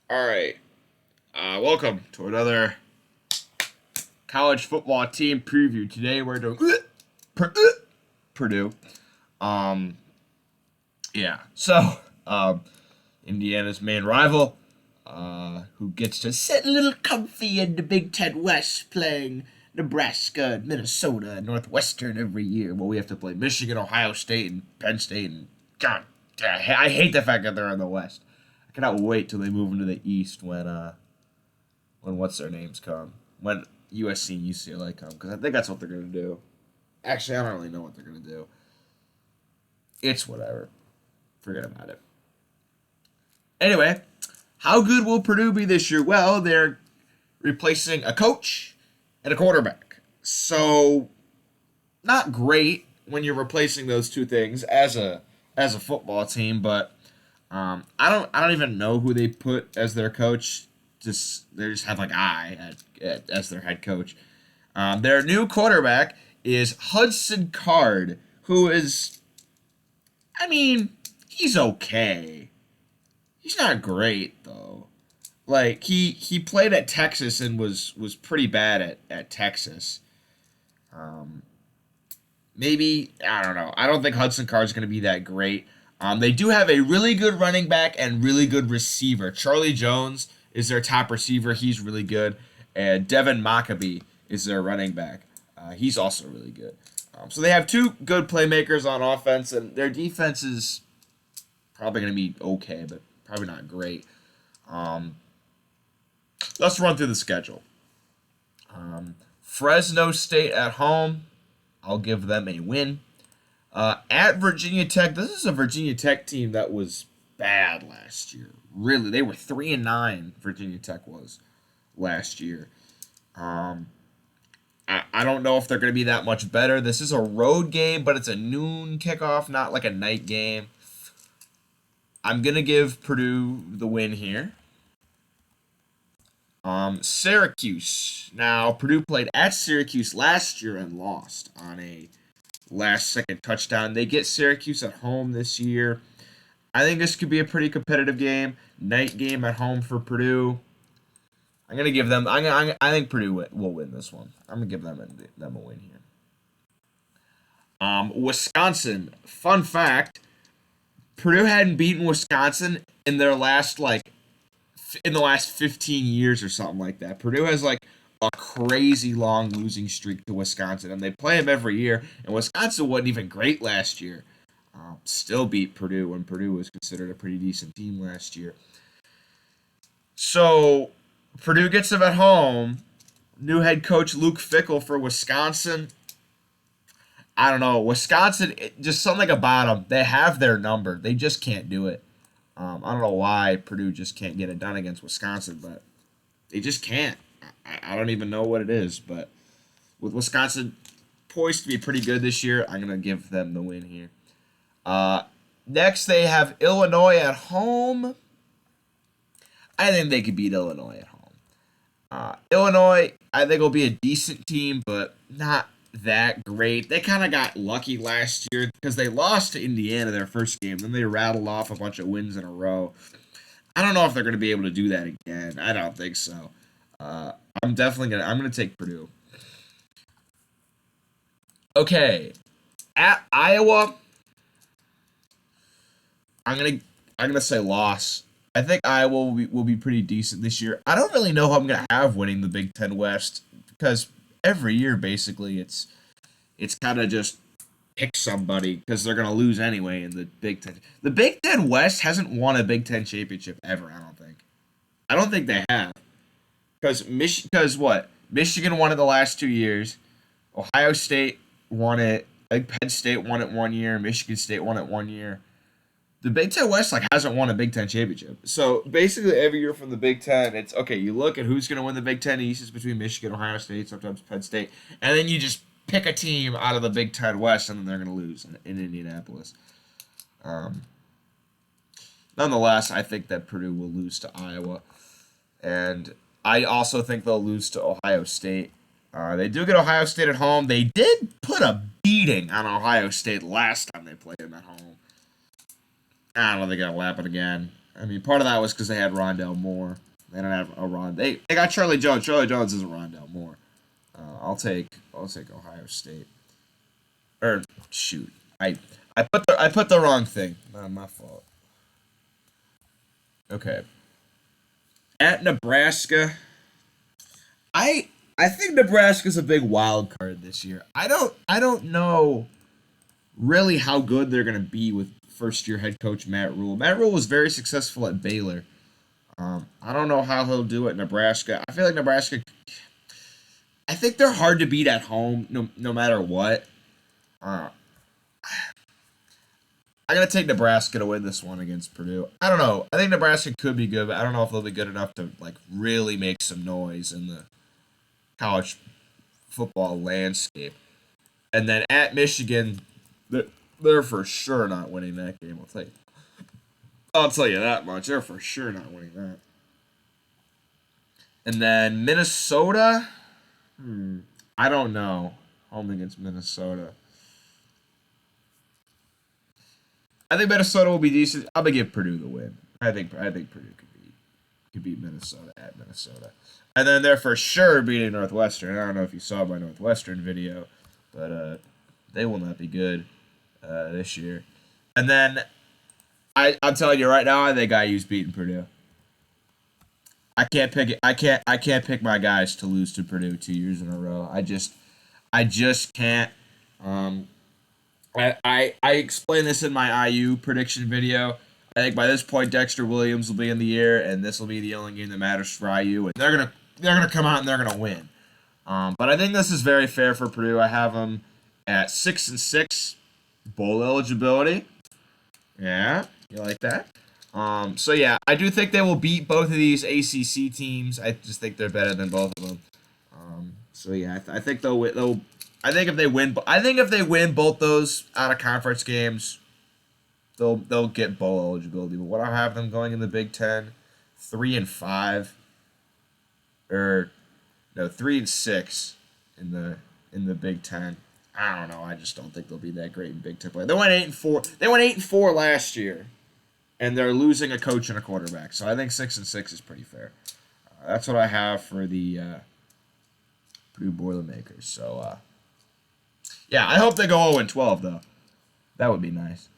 All right. Welcome to another college football team preview. Today we're doing Purdue. Um, yeah. Indiana's main rival, who gets to sit a little comfy in the Big Ten West, playing Nebraska, Minnesota, and Northwestern every year. Well, we have to play Michigan, Ohio State, and Penn State, and God, I hate the fact that they're in the West. I cannot wait till they move into the East when what's their names come, when USC and UCLA come, because I think that's what they're gonna do. Actually, I don't really know what they're gonna do. It's whatever. Forget about it. Anyway, how good will Purdue be this year? Well, they're replacing a coach and a quarterback. So, not great when you're replacing those two things as a football team, but I don't even know who they put as their coach. They just have like as their head coach. Their new quarterback is Hudson Card, who is, I mean, he's okay. He's not great though. Like he played at Texas and was pretty bad at Texas. Um, Maybe I don't know. I don't think Hudson Card's going to be that great. They do have a really good running back and really good receiver. Charlie Jones is their top receiver. He's really good, and Devin Maccabee is their running back. He's also really good. So they have two good playmakers on offense, and their defense is probably going to be okay, but probably not great. Um, let's run through the schedule. Fresno State at home. I'll give them a win. At Virginia Tech, this is a Virginia Tech team that was bad last year. Really, they were 3-9. Virginia Tech was last year. Um, I don't know if they're going to be that much better. This is a road game, but it's a noon kickoff, not like a night game. I'm going to give Purdue the win here. Syracuse. Now, Purdue played at Syracuse last year and lost on a last second touchdown. They get Syracuse at home this year. I think this could be a pretty competitive game. Night game at home for Purdue. I'm gonna give them. I think Purdue will win this one. I'm gonna give them a win here. Wisconsin. Fun fact: Purdue hadn't beaten Wisconsin in their last in the last 15 years or something like that. Purdue has like a crazy long losing streak to Wisconsin, and they play them every year. And Wisconsin wasn't even great last year. Still beat Purdue when Purdue was considered a pretty decent team last year. So Purdue gets them at home. New head coach Luke Fickell for Wisconsin. I don't know. Wisconsin, just something about them. They have their number. They just can't do it. I don't know why Purdue just can't get it done against Wisconsin, but they just can't. I don't even know what it is, but with Wisconsin poised to be pretty good this year, I'm going to give them the win here. Next, they have Illinois at home. I think they could beat Illinois at home. Illinois, I think will be a decent team, but not that great. They kind of got lucky last year because they lost to Indiana their first game. Then they rattled off a bunch of wins in a row. I don't know if they're going to be able to do that again. I don't think so. Uh, I'm gonna take Purdue. Okay, at Iowa, I'm gonna I'm gonna say loss. I think Iowa will be pretty decent this year. I don't really know who I'm gonna have winning the Big Ten West because every year basically it's kind of just pick somebody because they're gonna lose anyway in the Big Ten. The Big Ten West hasn't won a Big Ten championship ever. I don't think. I don't think they have because what Michigan won it the last 2 years. Ohio State won it. I think Penn State won it one year. Michigan State won it one year. The Big Ten West hasn't won a Big Ten championship. So basically every year from the Big Ten, it's okay. You look at who's going to win the Big Ten East. It's between Michigan, Ohio State, sometimes Penn State, and then you just pick a team out of the Big Ten West, and then they're going to lose in Indianapolis. Um, Nonetheless, I think that Purdue will lose to Iowa, and I also think they'll lose to Ohio State. They do get Ohio State at home. They did put a beating on Ohio State last time they played them at home. I don't think that'll happen again. I mean, part of that was because they had Rondell Moore. They don't have a Ron. They got Charlie Jones. Charlie Jones isn't Rondell Moore. I'll take Ohio State. Or shoot, I put the wrong thing. Not my fault. Okay. At Nebraska, I think Nebraska's a big wild card this year. I don't know really how good they're gonna be with first year head coach Matt Rule. Matt Rule was very successful at Baylor. I don't know how he'll do at Nebraska. I feel like Nebraska. I think they're hard to beat at home, no matter what. Uh, I gotta take Nebraska to win this one against Purdue. I don't know. I think Nebraska could be good, but I don't know if they'll be good enough to like really make some noise in the college football landscape. And then at Michigan, they're for sure not winning that game. I'll tell you that much. They're for sure not winning that. And then Minnesota, I don't know. Home against Minnesota. I think Minnesota will be decent. I'm gonna give Purdue the win. I think Purdue could beat Minnesota at Minnesota. And then they're for sure beating Northwestern. I don't know if you saw my Northwestern video, but they will not be good this year. And then I'm telling you right now, I think IU's beating Purdue. I can't pick it. I can't pick my guys to lose to Purdue 2 years in a row. I just can't. Um, I explained this in my IU prediction video. I think by this point Dexter Williams will be in the air, and this will be the only game that matters for IU, and they're gonna come out and they're gonna win. But I think this is very fair for Purdue. I have them at 6-6, bowl eligibility. Yeah, you like that? So yeah, I do think they will beat both of these ACC teams. I just think they're better than both of them. So yeah, I think they'll. I think if they win both those out of conference games, they'll get bowl eligibility. But what I have them going in the Big Ten, 3-5, or no 3-6 in the Big Ten. I don't know. I just don't think they'll be that great in Big Ten play. They went 8-4. They went 8-4 last year, and they're losing a coach and a quarterback. So I think 6-6 is pretty fair. That's what I have for the Purdue Boilermakers. So yeah, I hope they go 0-12 though. That would be nice.